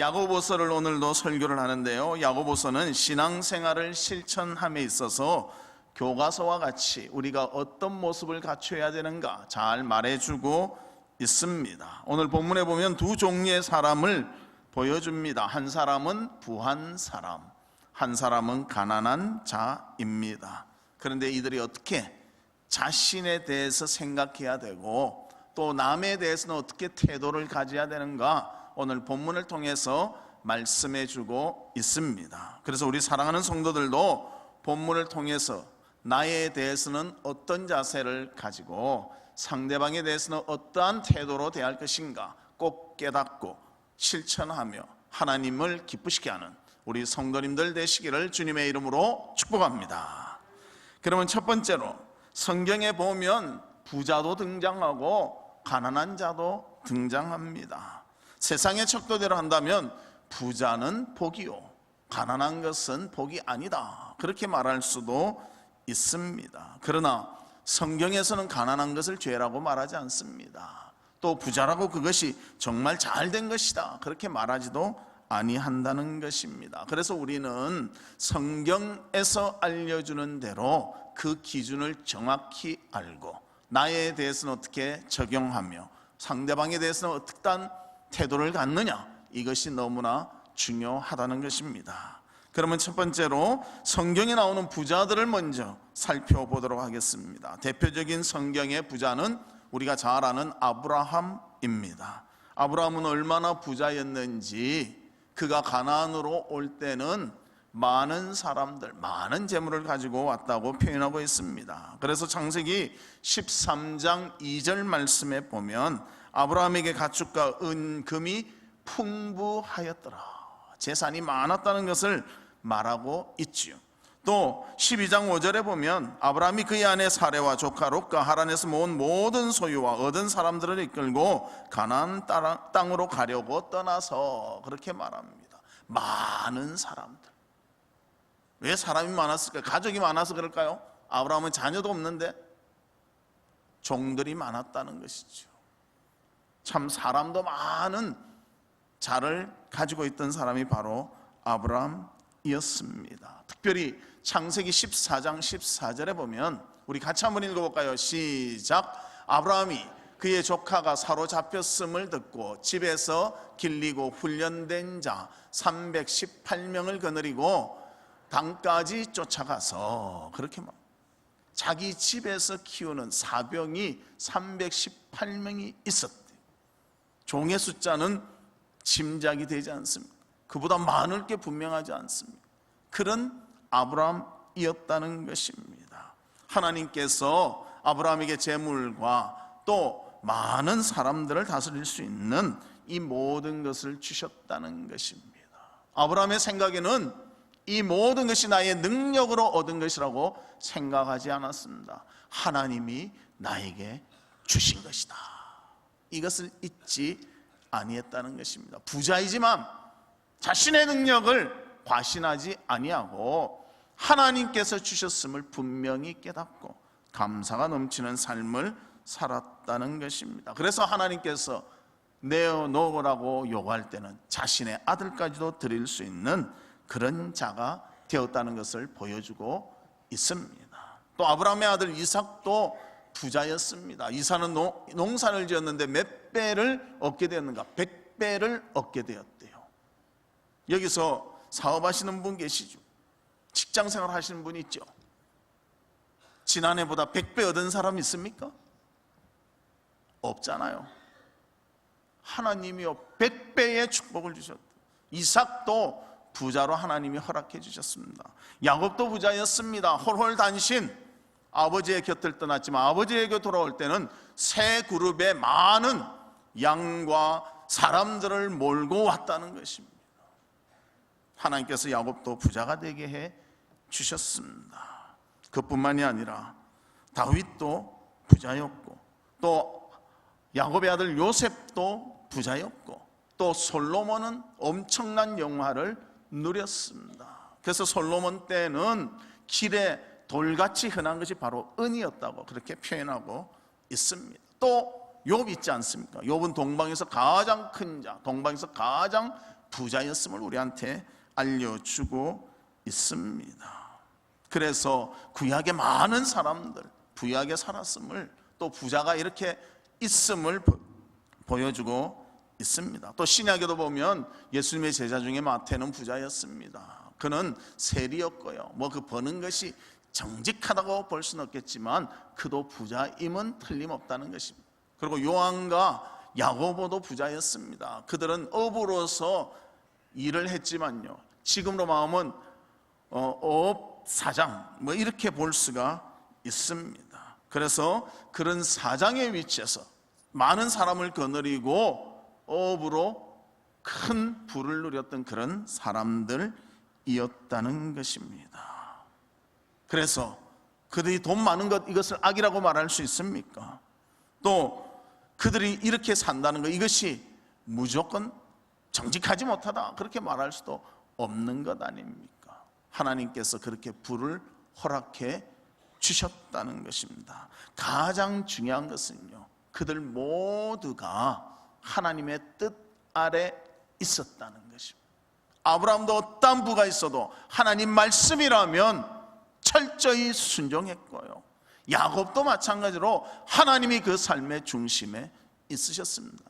야고보서를 오늘도 설교를 하는데요, 야고보서는 신앙생활을 실천함에 있어서 교과서와 같이 우리가 어떤 모습을 갖춰야 되는가 잘 말해주고 있습니다. 오늘 본문에 보면 두 종류의 사람을 보여줍니다. 한 사람은 부한 사람, 한 사람은 가난한 자입니다. 그런데 이들이 어떻게 자신에 대해서 생각해야 되고 또 남에 대해서는 어떻게 태도를 가져야 되는가 오늘 본문을 통해서 말씀해 주고 있습니다. 그래서 우리 사랑하는 성도들도 본문을 통해서 나에 대해서는 어떤 자세를 가지고 상대방에 대해서는 어떠한 태도로 대할 것인가 꼭 깨닫고 실천하며 하나님을 기쁘시게 하는 우리 성도님들 되시기를 주님의 이름으로 축복합니다. 그러면 첫 번째로 성경에 보면 부자도 등장하고 가난한 자도 등장합니다. 세상의 척도대로 한다면 부자는 복이요 가난한 것은 복이 아니다 그렇게 말할 수도 있습니다. 그러나 성경에서는 가난한 것을 죄라고 말하지 않습니다. 또 부자라고 그것이 정말 잘된 것이다 그렇게 말하지도 아니한다는 것입니다. 그래서 우리는 성경에서 알려주는 대로 그 기준을 정확히 알고 나에 대해서는 어떻게 적용하며 상대방에 대해서는 어떠한 태도를 갖느냐 이것이 너무나 중요하다는 것입니다. 그러면 첫 번째로 성경에 나오는 부자들을 먼저 살펴보도록 하겠습니다. 대표적인 성경의 부자는 우리가 잘 아는 아브라함입니다. 아브라함은 얼마나 부자였는지 그가 가나안으로 올 때는 많은 사람들, 많은 재물을 가지고 왔다고 표현하고 있습니다. 그래서 창세기 13장 2절 말씀에 보면 아브라함에게 가축과 은금이 풍부하였더라 재산이 많았다는 것을 말하고 있지요. 또 12장 5절에 보면 아브라함이 그의 아내 사레와 조카 롯과 하란에서 모은 모든 소유와 얻은 사람들을 이끌고 가나안 땅으로 가려고 떠나서 그렇게 말합니다. 많은 사람들. 왜 사람이 많았을까요? 가족이 많아서 그럴까요? 아브라함은 자녀도 없는데 종들이 많았다는 것이죠. 참 사람도 많은 자를 가지고 있던 사람이 바로 아브라함이었습니다. 특별히 창세기 14장 14절에 보면 우리 같이 한번 읽어볼까요? 시작. 아브라함이 그의 조카가 사로잡혔음을 듣고 집에서 길리고 훈련된 자 318명을 거느리고 당까지 쫓아가서 그렇게 말 자기 집에서 키우는 사병이 318명이 있었대요. 종의 숫자는 짐작이 되지 않습니다. 그보다 많을 게 분명하지 않습니다. 그런 아브라함이었다는 것입니다. 하나님께서 아브라함에게 재물과 또 많은 사람들을 다스릴 수 있는 이 모든 것을 주셨다는 것입니다. 아브라함의 생각에는 이 모든 것이 나의 능력으로 얻은 것이라고 생각하지 않았습니다. 하나님이 나에게 주신 것이다. 이것을 잊지 아니했다는 것입니다. 부자이지만 자신의 능력을 과신하지 아니하고 하나님께서 주셨음을 분명히 깨닫고 감사가 넘치는 삶을 살았다는 것입니다. 그래서 하나님께서 내어놓으라고 요구할 때는 자신의 아들까지도 드릴 수 있는 그런 자가 되었다는 것을 보여주고 있습니다. 또 아브라함의 아들 이삭도 부자였습니다. 이삭은 농사를 지었는데 몇 배를 얻게 되었는가? 100배를 얻게 되었대요. 여기서 사업하시는 분 계시죠? 직장생활 하시는 분 있죠? 지난해보다 100배 얻은 사람 있습니까? 없잖아요. 하나님이요 100배의 축복을 주셨다. 이삭도 부자로 하나님이 허락해 주셨습니다. 야곱도 부자였습니다. 홀홀단신 아버지의 곁을 떠났지만 아버지에게 돌아올 때는 세 그룹의 많은 양과 사람들을 몰고 왔다는 것입니다. 하나님께서 야곱도 부자가 되게 해 주셨습니다. 그뿐만이 아니라 다윗도 부자였고 또 야곱의 아들 요셉도 부자였고 또 솔로몬은 엄청난 영화를 누렸습니다. 그래서 솔로몬 때는 길에 돌같이 흔한 것이 바로 은이었다고 그렇게 표현하고 있습니다. 또 욥 있지 않습니까? 욥은 동방에서 가장 큰 자, 동방에서 가장 부자였음을 우리한테 알려주고 있습니다. 그래서 구약의 많은 사람들 부유하게 살았음을, 또 부자가 이렇게 있음을 보여주고 있습니다. 또 신약에도 보면 예수님의 제자 중에 마태는 부자였습니다. 그는 세리였고요, 그 버는 것이 정직하다고 볼 수는 없겠지만 그도 부자임은 틀림없다는 것입니다. 그리고 요한과 야고보도 부자였습니다. 그들은 업으로서 일을 했지만요, 지금으로 마음은 업 사장 이렇게 볼 수가 있습니다. 그래서 그런 사장의 위치에서 많은 사람을 거느리고 업으로 큰 부를 누렸던 그런 사람들이었다는 것입니다. 그래서 그들이 돈 많은 것, 이것을 악이라고 말할 수 있습니까? 또 그들이 이렇게 산다는 것, 이것이 무조건 정직하지 못하다 그렇게 말할 수도 없는 것 아닙니까? 하나님께서 그렇게 부를 허락해 주셨다는 것입니다. 가장 중요한 것은요, 그들 모두가 하나님의 뜻 아래 있었다는 것입니다. 아브라함도 어떠한 부가 있어도 하나님 말씀이라면 철저히 순종했고요, 야곱도 마찬가지로 하나님이 그 삶의 중심에 있으셨습니다.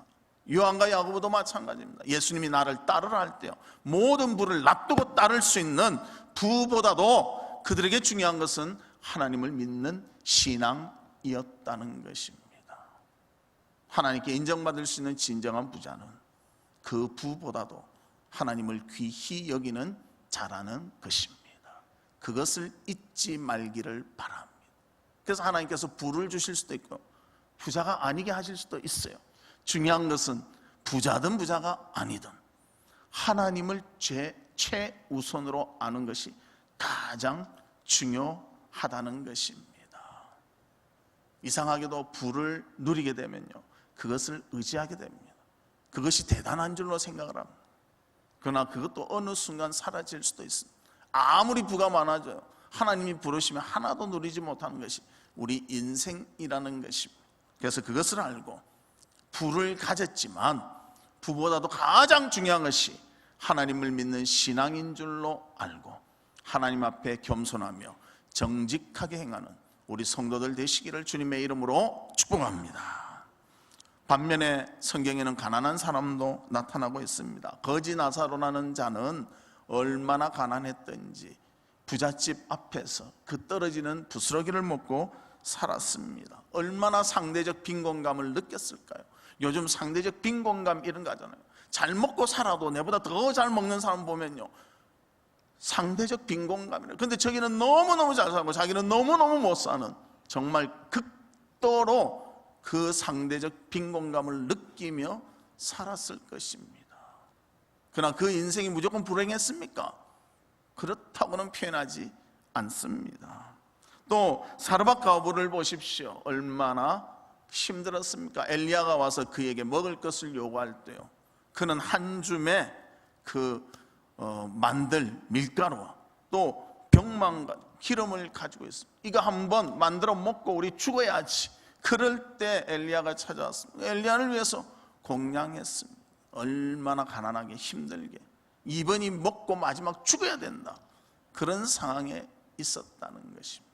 요한과 야고보도 마찬가지입니다. 예수님이 나를 따르라 할 때요, 모든 부를 놔두고 따를 수 있는 부보다도 그들에게 중요한 것은 하나님을 믿는 신앙이었다는 것입니다. 하나님께 인정받을 수 있는 진정한 부자는 그 부보다도 하나님을 귀히 여기는 자라는 것입니다. 그것을 잊지 말기를 바랍니다. 그래서 하나님께서 부를 주실 수도 있고 부자가 아니게 하실 수도 있어요. 중요한 것은 부자든 부자가 아니든 하나님을 최우선으로 아는 것이 가장 중요하다는 것입니다. 이상하게도 부를 누리게 되면요, 그것을 의지하게 됩니다. 그것이 대단한 줄로 생각을 합니다. 그러나 그것도 어느 순간 사라질 수도 있습니다. 아무리 부가 많아져요, 하나님이 부르시면 하나도 누리지 못하는 것이 우리 인생이라는 것입니다. 그래서 그것을 알고 부를 가졌지만 부보다도 가장 중요한 것이 하나님을 믿는 신앙인 줄로 알고 하나님 앞에 겸손하며 정직하게 행하는 우리 성도들 되시기를 주님의 이름으로 축복합니다. 반면에 성경에는 가난한 사람도 나타나고 있습니다. 거지 나사로라는 자는 얼마나 가난했던지 부잣집 앞에서 그 떨어지는 부스러기를 먹고 살았습니다. 얼마나 상대적 빈곤감을 느꼈을까요? 요즘 상대적 빈곤감 이런 거 하잖아요. 잘 먹고 살아도 내보다 더 잘 먹는 사람 보면요, 상대적 빈곤감이래요. 근데 저기는 너무너무 잘 살고 자기는 너무너무 못 사는, 정말 극도로 그 상대적 빈곤감을 느끼며 살았을 것입니다. 그러나 그 인생이 무조건 불행했습니까? 그렇다고는 표현하지 않습니다. 또 사르밧 과부를 보십시오. 얼마나 힘들었습니까? 엘리야가 와서 그에게 먹을 것을 요구할 때요, 그는 한 줌의 만들 밀가루와 또 병만과 기름을 가지고 있습니다. 이거 한번 만들어 먹고 우리 죽어야지. 그럴 때 엘리야가 찾아왔습니다. 엘리야를 위해서 공양했습니다. 얼마나 가난하게 힘들게, 이번이 먹고 마지막 죽어야 된다, 그런 상황에 있었다는 것입니다.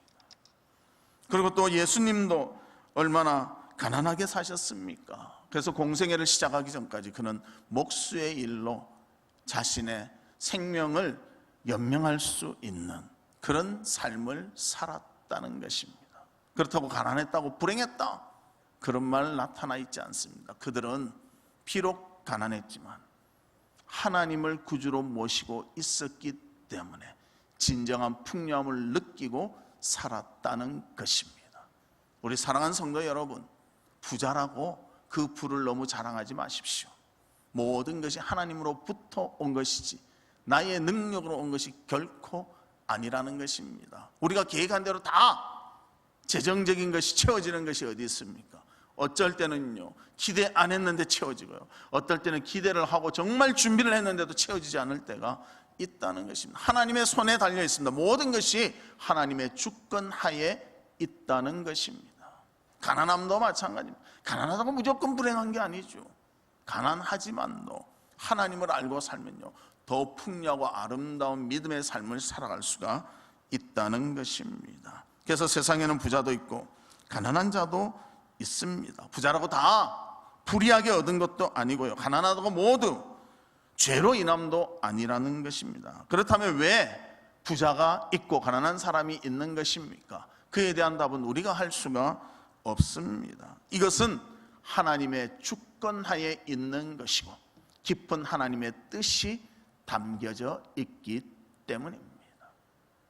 그리고 또 예수님도 얼마나 가난하게 사셨습니까? 그래서 공생애를 시작하기 전까지 그는 목수의 일로 자신의 생명을 연명할 수 있는 그런 삶을 살았다는 것입니다. 그렇다고 가난했다고 불행했다, 그런 말 나타나 있지 않습니다. 그들은 비록 가난했지만 하나님을 구주로 모시고 있었기 때문에 진정한 풍요함을 느끼고 살았다는 것입니다. 우리 사랑하는 성도 여러분, 부자라고 그 부를 너무 자랑하지 마십시오. 모든 것이 하나님으로부터 온 것이지 나의 능력으로 온 것이 결코 아니라는 것입니다. 우리가 계획한 대로 다 재정적인 것이 채워지는 것이 어디 있습니까? 어쩔 때는요, 기대 안 했는데 채워지고요, 어떨 때는 기대를 하고 정말 준비를 했는데도 채워지지 않을 때가 있다는 것입니다. 하나님의 손에 달려 있습니다. 모든 것이 하나님의 주권 하에 있다는 것입니다. 가난함도 마찬가지입니다. 가난하다고 무조건 불행한 게 아니죠. 가난하지만도 하나님을 알고 살면요, 더 풍요하고 아름다운 믿음의 삶을 살아갈 수가 있다는 것입니다. 그래서 세상에는 부자도 있고 가난한 자도 있습니다. 부자라고 다 불이하게 얻은 것도 아니고요, 가난하다고 모두 죄로 인함도 아니라는 것입니다. 그렇다면 왜 부자가 있고 가난한 사람이 있는 것입니까? 그에 대한 답은 우리가 할 수가 없습니다. 이것은 하나님의 주권하에 있는 것이고 깊은 하나님의 뜻이 담겨져 있기 때문입니다.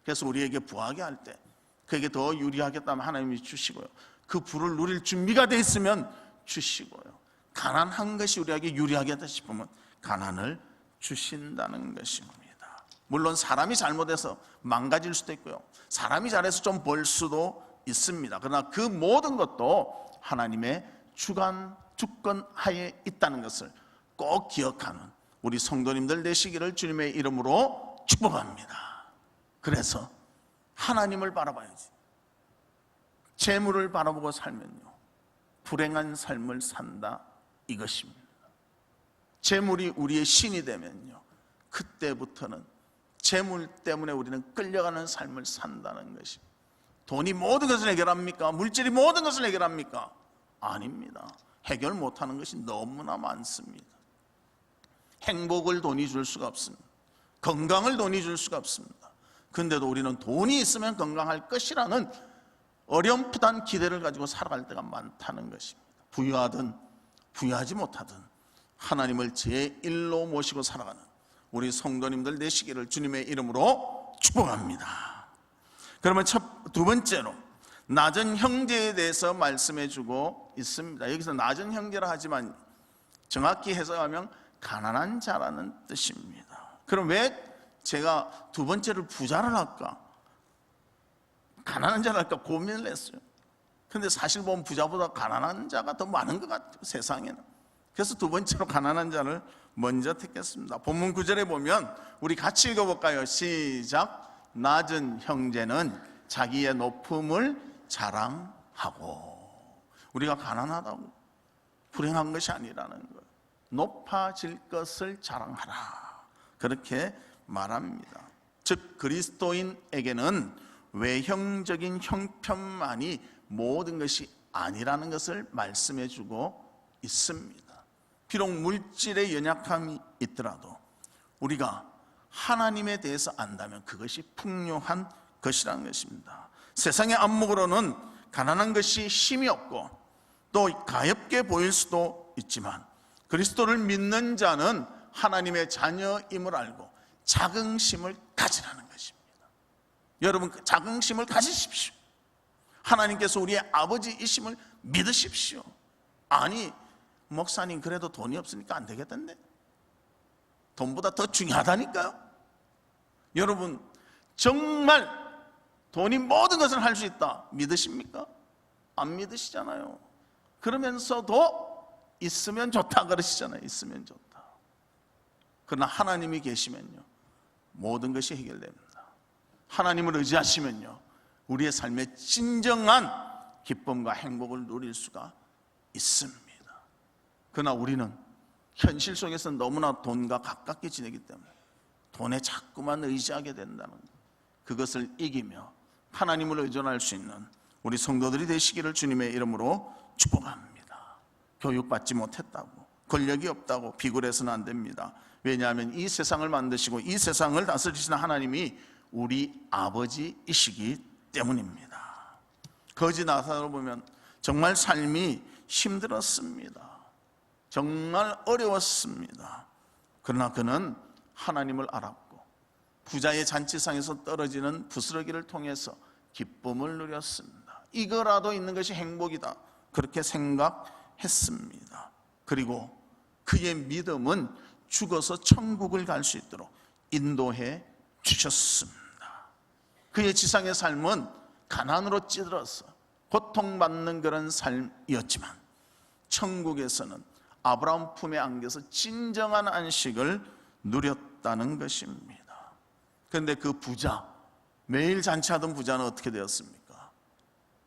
그래서 우리에게 부하게 할 때 그에게 더 유리하겠다면 하나님이 주시고요, 그 부를 누릴 준비가 돼 있으면 주시고요, 가난한 것이 우리에게 유리하겠다 싶으면 가난을 주신다는 것입니다. 물론 사람이 잘못해서 망가질 수도 있고요, 사람이 잘해서 좀 벌 수도 있습니다. 그러나 그 모든 것도 하나님의 주권 하에 있다는 것을 꼭 기억하는 우리 성도님들 되시기를 주님의 이름으로 축복합니다. 그래서 하나님을 바라봐야지. 재물을 바라보고 살면요, 불행한 삶을 산다 이것입니다. 재물이 우리의 신이 되면요, 그때부터는 재물 때문에 우리는 끌려가는 삶을 산다는 것입니다. 돈이 모든 것을 해결합니까? 물질이 모든 것을 해결합니까? 아닙니다. 해결 못하는 것이 너무나 많습니다. 행복을 돈이 줄 수가 없습니다. 건강을 돈이 줄 수가 없습니다. 그런데도 우리는 돈이 있으면 건강할 것이라는 어렴풋한 기대를 가지고 살아갈 때가 많다는 것입니다. 부유하든 부유하지 못하든 하나님을 제1로 모시고 살아가는 우리 성도님들 되시기를 주님의 이름으로 축복합니다. 그러면 두 번째로 낮은 형제에 대해서 말씀해 주고 있습니다. 여기서 낮은 형제라 하지만 정확히 해석하면 가난한 자라는 뜻입니다. 그럼 왜 제가 두 번째를 부자를 할까, 가난한 자를 할까 고민을 했어요. 그런데 사실 보면 부자보다 가난한 자가 더 많은 것 같아요, 세상에는. 그래서 두 번째로 가난한 자를 먼저 택했습니다. 본문 9절에 보면 우리 같이 읽어볼까요? 시작. 낮은 형제는 자기의 높음을 자랑하고. 우리가 가난하다고 불행한 것이 아니라는 것, 높아질 것을 자랑하라, 그렇게 말합니다. 즉 그리스도인에게는 외형적인 형편만이 모든 것이 아니라는 것을 말씀해 주고 있습니다. 비록 물질의 연약함이 있더라도 우리가 하나님에 대해서 안다면 그것이 풍요한 것이라는 것입니다. 세상의 안목으로는 가난한 것이 힘이 없고 또 가엾게 보일 수도 있지만 그리스도를 믿는 자는 하나님의 자녀임을 알고 자긍심을 가지라는 것입니다. 여러분, 그 자긍심을 가지십시오. 하나님께서 우리의 아버지이심을 믿으십시오. 아니, 목사님 그래도 돈이 없으니까 안 되겠던데, 돈보다 더 중요하다니까요. 여러분, 정말 돈이 모든 것을 할 수 있다 믿으십니까? 안 믿으시잖아요. 그러면서도 있으면 좋다 그러시잖아요. 있으면 좋다. 그러나 하나님이 계시면요, 모든 것이 해결됩니다. 하나님을 의지하시면요, 우리의 삶의 진정한 기쁨과 행복을 누릴 수가 있습니다. 그러나 우리는 현실 속에서 너무나 돈과 가깝게 지내기 때문에 돈에 자꾸만 의지하게 된다는 것, 그것을 이기며 하나님을 의존할 수 있는 우리 성도들이 되시기를 주님의 이름으로 축복합니다. 교육받지 못했다고, 권력이 없다고 비굴해서는 안 됩니다. 왜냐하면 이 세상을 만드시고 이 세상을 다스리시는 하나님이 우리 아버지이시기 때문입니다. 거지 나사로 보면 정말 삶이 힘들었습니다. 정말 어려웠습니다. 그러나 그는 하나님을 알았고 부자의 잔치상에서 떨어지는 부스러기를 통해서 기쁨을 누렸습니다. 이거라도 있는 것이 행복이다, 그렇게 생각했습니다. 그리고 그의 믿음은 죽어서 천국을 갈 수 있도록 인도해 주셨습니다. 그의 지상의 삶은 가난으로 찌들어서 고통받는 그런 삶이었지만 천국에서는 아브라함 품에 안겨서 진정한 안식을 누렸다는 것입니다. 그런데 그 부자, 매일 잔치하던 부자는 어떻게 되었습니까?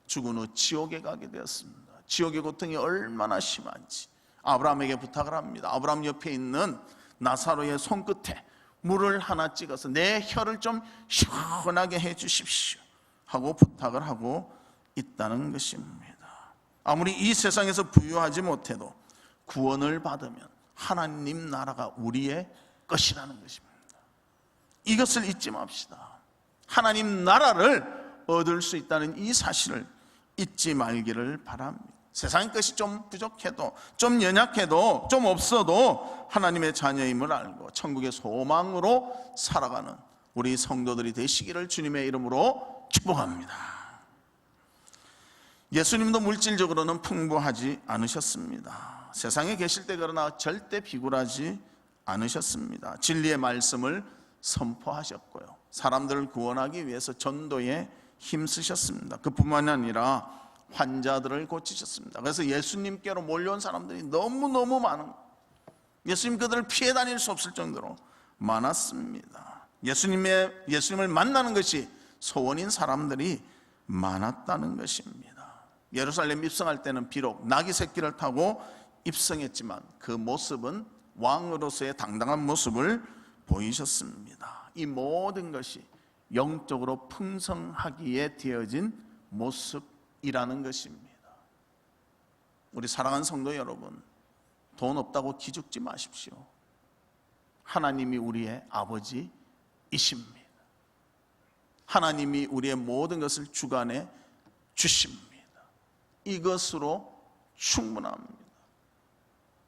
죽은 후 지옥에 가게 되었습니다. 지옥의 고통이 얼마나 심한지 아브라함에게 부탁을 합니다. 아브라함 옆에 있는 나사로의 손끝에 물을 하나 찍어서 내 혀를 좀 시원하게 해 주십시오 하고 부탁을 하고 있다는 것입니다. 아무리 이 세상에서 부유하지 못해도 구원을 받으면 하나님 나라가 우리의 것이라는 것입니다. 이것을 잊지 맙시다. 하나님 나라를 얻을 수 있다는 이 사실을 잊지 말기를 바랍니다. 세상의 것이 좀 부족해도, 좀 연약해도, 좀 없어도 하나님의 자녀임을 알고 천국의 소망으로 살아가는 우리 성도들이 되시기를 주님의 이름으로 축복합니다. 예수님도 물질적으로는 풍부하지 않으셨습니다. 세상에 계실 때 그러나 절대 비굴하지 않으셨습니다. 진리의 말씀을 선포하셨고요, 사람들을 구원하기 위해서 전도에 힘쓰셨습니다. 그뿐만이 아니라 환자들을 고치셨습니다. 그래서 예수님께로 몰려온 사람들이 너무너무 많은, 예수님 그들을 피해 다닐 수 없을 정도로 많았습니다. 예수님을 만나는 것이 소원인 사람들이 많았다는 것입니다. 예루살렘 입성할 때는 비록 나귀 새끼를 타고 입성했지만 그 모습은 왕으로서의 당당한 모습을 보이셨습니다. 이 모든 것이 영적으로 풍성하기에 되어진 모습이라는 것입니다. 우리 사랑하는 성도 여러분, 돈 없다고 기죽지 마십시오. 하나님이 우리의 아버지이십니다. 하나님이 우리의 모든 것을 주관해 주십니다. 이것으로 충분합니다.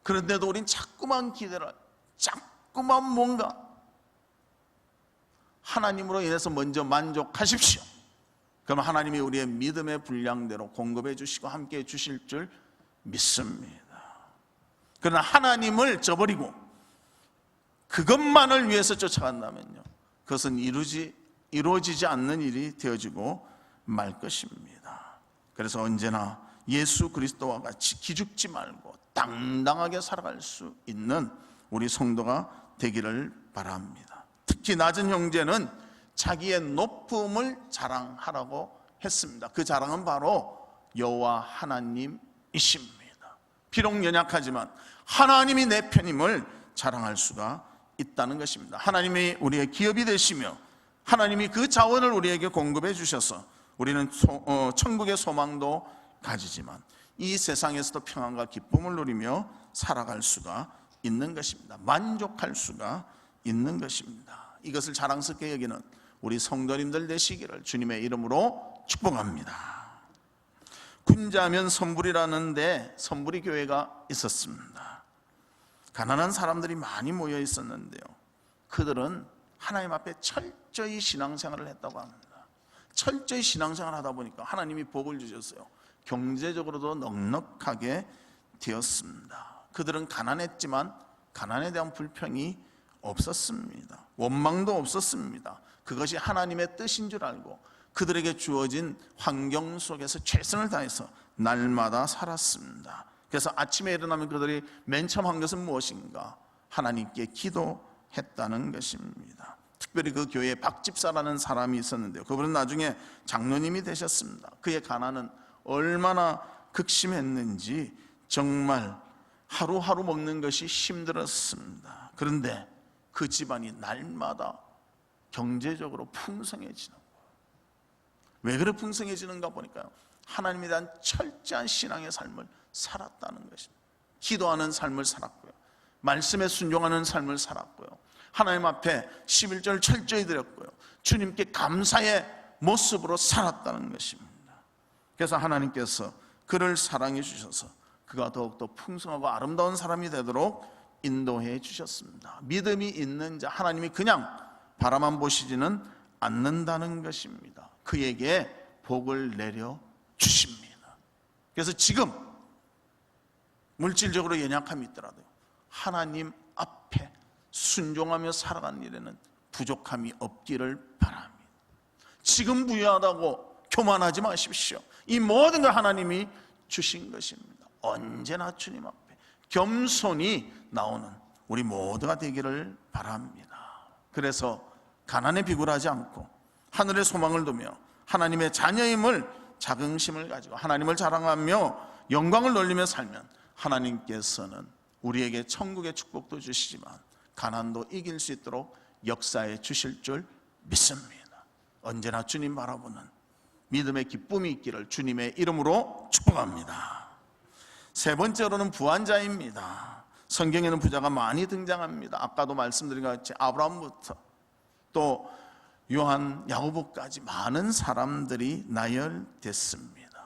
그런데도 우린 자꾸만 기대를, 자꾸만 뭔가 하나님으로 인해서 먼저 만족하십시오. 그럼 하나님이 우리의 믿음의 분량대로 공급해 주시고 함께해 주실 줄 믿습니다. 그러나 하나님을 저버리고 그것만을 위해서 쫓아간다면요, 그것은 이루어지지 않는 일이 되어지고 말 것입니다. 그래서 언제나 예수 그리스도와 같이 기죽지 말고 당당하게 살아갈 수 있는 우리 성도가 되기를 바랍니다. 특히 낮은 형제는 자기의 높음을 자랑하라고 했습니다. 그 자랑은 바로 여호와 하나님이십니다. 비록 연약하지만 하나님이 내 편임을 자랑할 수가 있다는 것입니다. 하나님이 우리의 기업이 되시며 하나님이 그 자원을 우리에게 공급해 주셔서 우리는 천국의 소망도 가지지만 이 세상에서도 평안과 기쁨을 누리며 살아갈 수가 있는 것입니다. 만족할 수가 있는 것입니다. 이것을 자랑스럽게 여기는 우리 성도님들 되시기를 주님의 이름으로 축복합니다. 군자하면 선불이라는데 선불이 교회가 있었습니다. 가난한 사람들이 많이 모여 있었는데요, 그들은 하나님 앞에 철저히 신앙생활을 했다고 합니다. 철저히 신앙생활을 하다 보니까 하나님이 복을 주셨어요. 경제적으로도 넉넉하게 되었습니다. 그들은 가난했지만 가난에 대한 불평이 없었습니다. 원망도 없었습니다. 그것이 하나님의 뜻인 줄 알고 그들에게 주어진 환경 속에서 최선을 다해서 날마다 살았습니다. 그래서 아침에 일어나면 그들이 맨 처음 한 것은 무엇인가? 하나님께 기도했다는 것입니다. 특별히 그 교회에 박집사라는 사람이 있었는데요, 그분은 나중에 장로님이 되셨습니다. 그의 가난은 얼마나 극심했는지 정말 하루하루 먹는 것이 힘들었습니다. 그런데 그 집안이 날마다 경제적으로 풍성해지는 거예요. 왜 그렇게 풍성해지는가 보니까요, 하나님에 대한 철저한 신앙의 삶을 살았다는 것입니다. 기도하는 삶을 살았고요, 말씀에 순종하는 삶을 살았고요, 하나님 앞에 11절을 철저히 드렸고요, 주님께 감사의 모습으로 살았다는 것입니다. 그래서 하나님께서 그를 사랑해 주셔서 그가 더욱더 풍성하고 아름다운 사람이 되도록 인도해 주셨습니다. 믿음이 있는 자, 하나님이 그냥 바라만 보시지는 않는다는 것입니다. 그에게 복을 내려 주십니다. 그래서 지금 물질적으로 연약함이 있더라도 하나님 앞에 순종하며 살아가는 일에는 부족함이 없기를 바랍니다. 지금 부유하다고 교만하지 마십시오. 이 모든 걸 하나님이 주신 것입니다. 언제나 주님 앞에 겸손히 나오는 우리 모두가 되기를 바랍니다. 그래서 가난에 비굴하지 않고 하늘의 소망을 두며 하나님의 자녀임을 자긍심을 가지고 하나님을 자랑하며 영광을 돌리며 살면 하나님께서는 우리에게 천국의 축복도 주시지만 가난도 이길 수 있도록 역사해 주실 줄 믿습니다. 언제나 주님 바라보는 믿음의 기쁨이 있기를 주님의 이름으로 축복합니다. 세 번째로는 부한자입니다. 성경에는 부자가 많이 등장합니다. 아까도 말씀드린 것 같이 아브라함부터 또 요한, 야고보까지 많은 사람들이 나열됐습니다.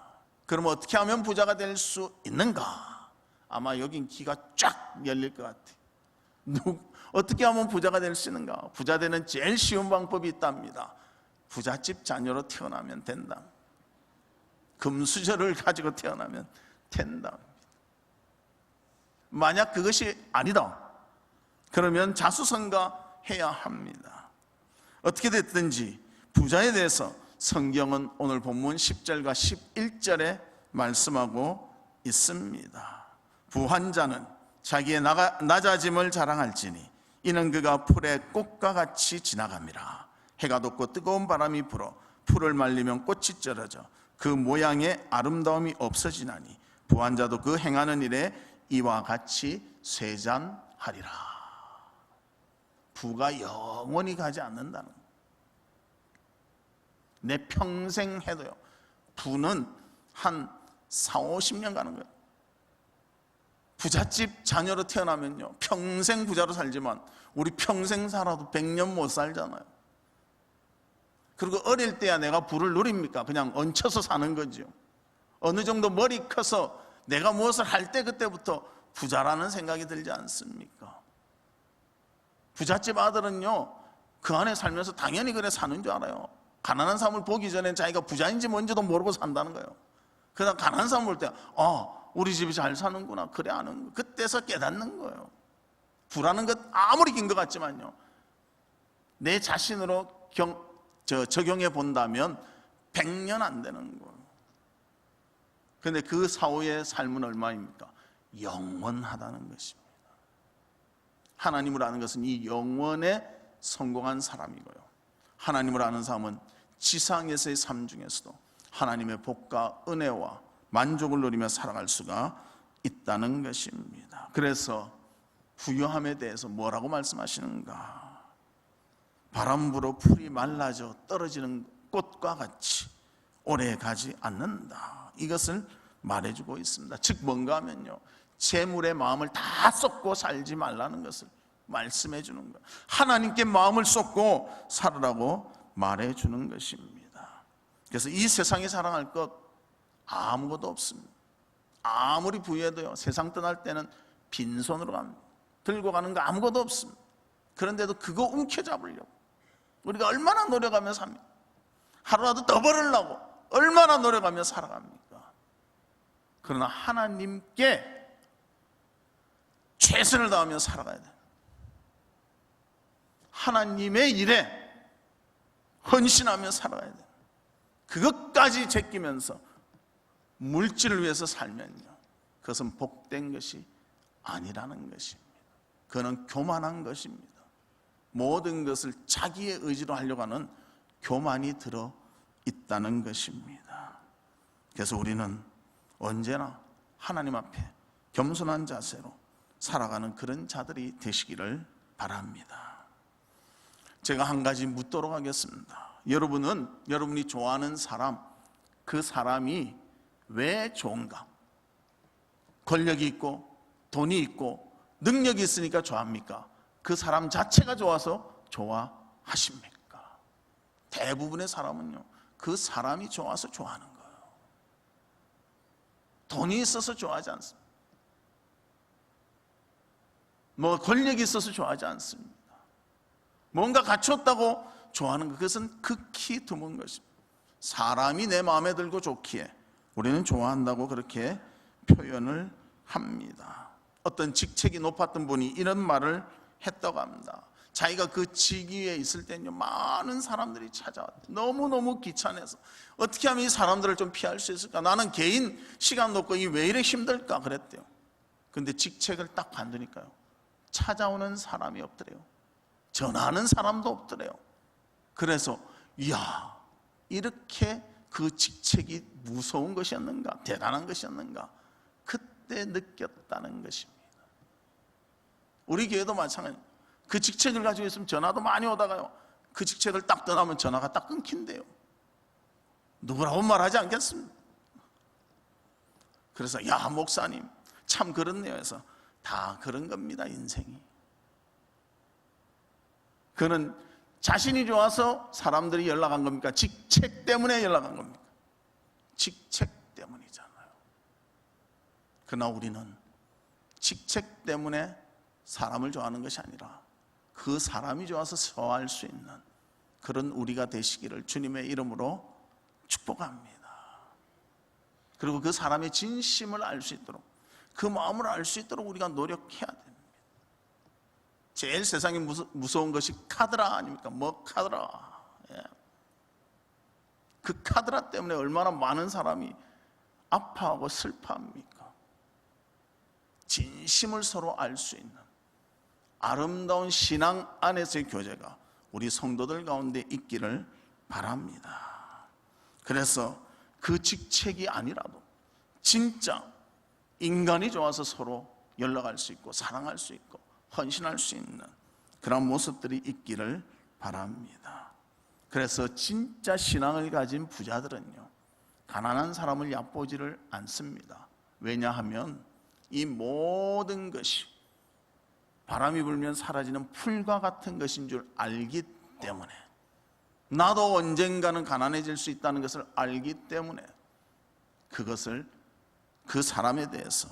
그럼 어떻게 하면 부자가 될 수 있는가? 아마 여긴 귀가 쫙 열릴 것 같아요. 어떻게 하면 부자가 될 수 있는가? 부자 되는 제일 쉬운 방법이 있답니다. 부잣집 자녀로 태어나면 된다. 금수저를 가지고 태어나면 된다. 만약 그것이 아니다, 그러면 자수성가해야 합니다. 어떻게 됐든지 부자에 대해서 성경은 오늘 본문 10절과 11절에 말씀하고 있습니다. 부한 자는 자기의 낮아짐을 자랑할지니 이는 그가 풀의 꽃과 같이 지나갑니다. 해가 돋고 뜨거운 바람이 불어 풀을 말리면 꽃이 떨어져 그 모양의 아름다움이 없어지나니 부한 자도 그 행하는 일에 이와 같이 쇠잔하리라. 부가 영원히 가지 않는다는 거예요. 내 평생 해도요, 부는 한 40-50년 가는 거예요. 부잣집 자녀로 태어나면요, 평생 부자로 살지만 우리 평생 살아도 100년 못 살잖아요. 그리고 어릴 때야 내가 부를 누립니까? 그냥 얹혀서 사는 거죠. 어느 정도 머리 커서 내가 무엇을 할 때 그때부터 부자라는 생각이 들지 않습니까? 부잣집 아들은요, 그 안에 살면서 당연히 그래 사는 줄 알아요. 가난한 사람을 보기 전에 자기가 부자인지 뭔지도 모르고 산다는 거예요. 그러다 가난한 사람 볼 때, 우리 집이 잘 사는구나, 그래 아는 거예요. 그때서 깨닫는 거예요. 부라는 것 아무리 긴 것 같지만요, 내 자신으로 적용해 본다면 100년 안 되는 거예요. 그런데 그 사후의 삶은 얼마입니까? 영원하다는 것입니다. 하나님을 아는 것은 이 영원에 성공한 사람이고요, 하나님을 아는 사람은 지상에서의 삶 중에서도 하나님의 복과 은혜와 만족을 누리며 살아갈 수가 있다는 것입니다. 그래서 부유함에 대해서 뭐라고 말씀하시는가? 바람 불어 풀이 말라져 떨어지는 꽃과 같이 오래 가지 않는다, 이것을 말해주고 있습니다. 즉 뭔가 하면요, 재물에 마음을 다 쏟고 살지 말라는 것을 말씀해 주는 거예요. 하나님께 마음을 쏟고 살으라고 말해 주는 것입니다. 그래서 이 세상에 사랑할 것 아무것도 없습니다. 아무리 부유해도요, 세상 떠날 때는 빈손으로 갑니다. 들고 가는 거 아무것도 없습니다. 그런데도 그거 움켜잡으려고 우리가 얼마나 노력하며 삽니까? 하루라도 더 벌으려고 얼마나 노력하며 살아갑니까? 그러나 하나님께 최선을 다하며 살아가야 돼요. 하나님의 일에 헌신하며 살아가야 돼요. 그것까지 제끼면서 물질을 위해서 살면요, 그것은 복된 것이 아니라는 것입니다. 그는 교만한 것입니다. 모든 것을 자기의 의지로 하려고 하는 교만이 들어 있다는 것입니다. 그래서 우리는 언제나 하나님 앞에 겸손한 자세로 살아가는 그런 자들이 되시기를 바랍니다. 제가 한 가지 묻도록 하겠습니다. 여러분은 여러분이 좋아하는 사람, 그 사람이 왜 좋은가? 권력이 있고 돈이 있고 능력이 있으니까 좋아합니까? 그 사람 자체가 좋아서 좋아하십니까? 대부분의 사람은요, 그 사람이 좋아서 좋아하는 거예요. 돈이 있어서 좋아하지 않습니다. 권력이 있어서 좋아하지 않습니다. 뭔가 갖췄다고 좋아하는 것, 그것은 극히 드문 것입니다. 사람이 내 마음에 들고 좋기에 우리는 좋아한다고 그렇게 표현을 합니다. 어떤 직책이 높았던 분이 이런 말을 했다고 합니다. 자기가 그 직위에 있을 때는요, 많은 사람들이 찾아왔대요. 너무너무 귀찮아서 어떻게 하면 이 사람들을 좀 피할 수 있을까? 나는 개인 시간도 없고 왜 이렇게 힘들까? 그랬대요. 근데 직책을 딱 관두니까요, 찾아오는 사람이 없더래요. 전화하는 사람도 없더래요. 그래서 이야, 이렇게 그 직책이 무서운 것이었는가, 대단한 것이었는가, 그때 느꼈다는 것입니다. 우리 교회도 마찬가지입니다. 그 직책을 가지고 있으면 전화도 많이 오다가요, 그 직책을 딱 떠나면 전화가 딱 끊긴대요. 누구라고 말하지 않겠습니다. 그래서 야 목사님 참 그렇네요 해서 다 그런 겁니다. 인생이. 그는 자신이 좋아서 사람들이 연락한 겁니까? 직책 때문에 연락한 겁니까? 직책 때문이잖아요. 그러나 우리는 직책 때문에 사람을 좋아하는 것이 아니라 그 사람이 좋아서 좋아할 수 있는 그런 우리가 되시기를 주님의 이름으로 축복합니다. 그리고 그 사람의 진심을 알 수 있도록, 그 마음을 알 수 있도록 우리가 노력해야 됩니다. 제일 세상에 무서운 것이 카드라 아닙니까? 뭐 카드라. 예. 그 카드라 때문에 얼마나 많은 사람이 아파하고 슬퍼합니까? 진심을 서로 알 수 있는 아름다운 신앙 안에서의 교제가 우리 성도들 가운데 있기를 바랍니다. 그래서 그 직책이 아니라도 진짜 인간이 좋아서 서로 연락할 수 있고 사랑할 수 있고 헌신할 수 있는 그런 모습들이 있기를 바랍니다. 그래서 진짜 신앙을 가진 부자들은요, 가난한 사람을 얕보지를 않습니다. 왜냐하면 이 모든 것이 바람이 불면 사라지는 풀과 같은 것인 줄 알기 때문에, 나도 언젠가는 가난해질 수 있다는 것을 알기 때문에 그것을 그 사람에 대해서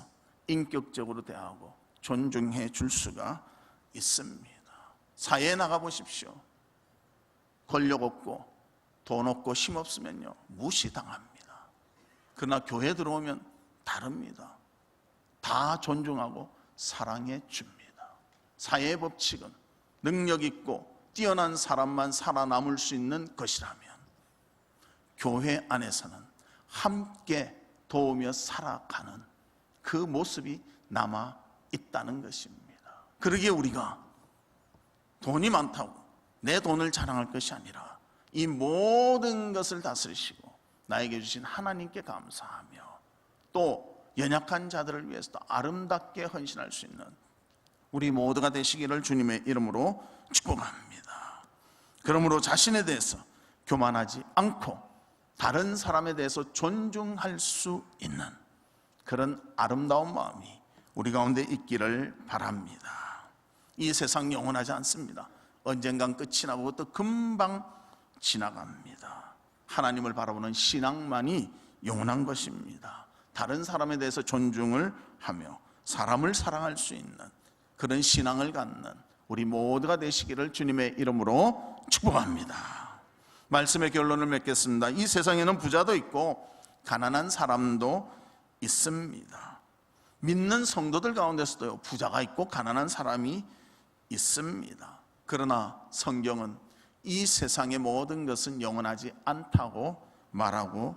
인격적으로 대하고 존중해 줄 수가 있습니다. 사회에 나가 보십시오. 권력 없고 돈 없고 힘 없으면요 무시당합니다. 그러나 교회 들어오면 다릅니다. 다 존중하고 사랑해 줍니다. 사회의 법칙은 능력 있고 뛰어난 사람만 살아남을 수 있는 것이라면 교회 안에서는 함께 도우며 살아가는 그 모습이 남아 있다는 것입니다. 그러기에 우리가 돈이 많다고 내 돈을 자랑할 것이 아니라 이 모든 것을 다스리시고 나에게 주신 하나님께 감사하며 또 연약한 자들을 위해서도 아름답게 헌신할 수 있는 우리 모두가 되시기를 주님의 이름으로 축복합니다. 그러므로 자신에 대해서 교만하지 않고 다른 사람에 대해서 존중할 수 있는 그런 아름다운 마음이 우리 가운데 있기를 바랍니다. 이 세상 영원하지 않습니다. 언젠간 끝이 나고 또 금방 지나갑니다. 하나님을 바라보는 신앙만이 영원한 것입니다. 다른 사람에 대해서 존중을 하며 사람을 사랑할 수 있는 그런 신앙을 갖는 우리 모두가 되시기를 주님의 이름으로 축복합니다. 말씀의 결론을 맺겠습니다. 이 세상에는 부자도 있고 가난한 사람도 있습니다. 믿는 성도들 가운데서도요 부자가 있고 가난한 사람이 있습니다. 그러나 성경은 이 세상의 모든 것은 영원하지 않다고 말하고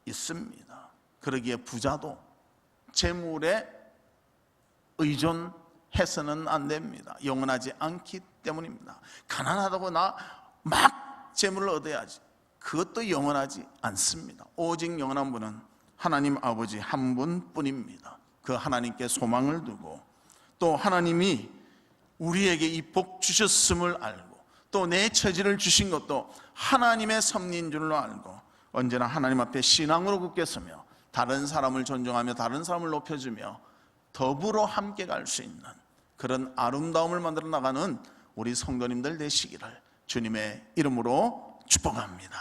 있습니다. 그러기에 부자도 재물에 의존해서는 안 됩니다. 영원하지 않기 때문입니다. 가난하다고 나 막 재물을 얻어야지, 그것도 영원하지 않습니다. 오직 영원한 분은 하나님 아버지 한 분뿐입니다. 그 하나님께 소망을 두고 또 하나님이 우리에게 이 복 주셨음을 알고 또 내 처지를 주신 것도 하나님의 섭리인 줄로 알고 언제나 하나님 앞에 신앙으로 굳게 서며 다른 사람을 존중하며 다른 사람을 높여주며 더불어 함께 갈 수 있는 그런 아름다움을 만들어 나가는 우리 성도님들 되시기를 주님의 이름으로 축복합니다.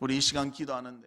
우리 이 시간 기도하는데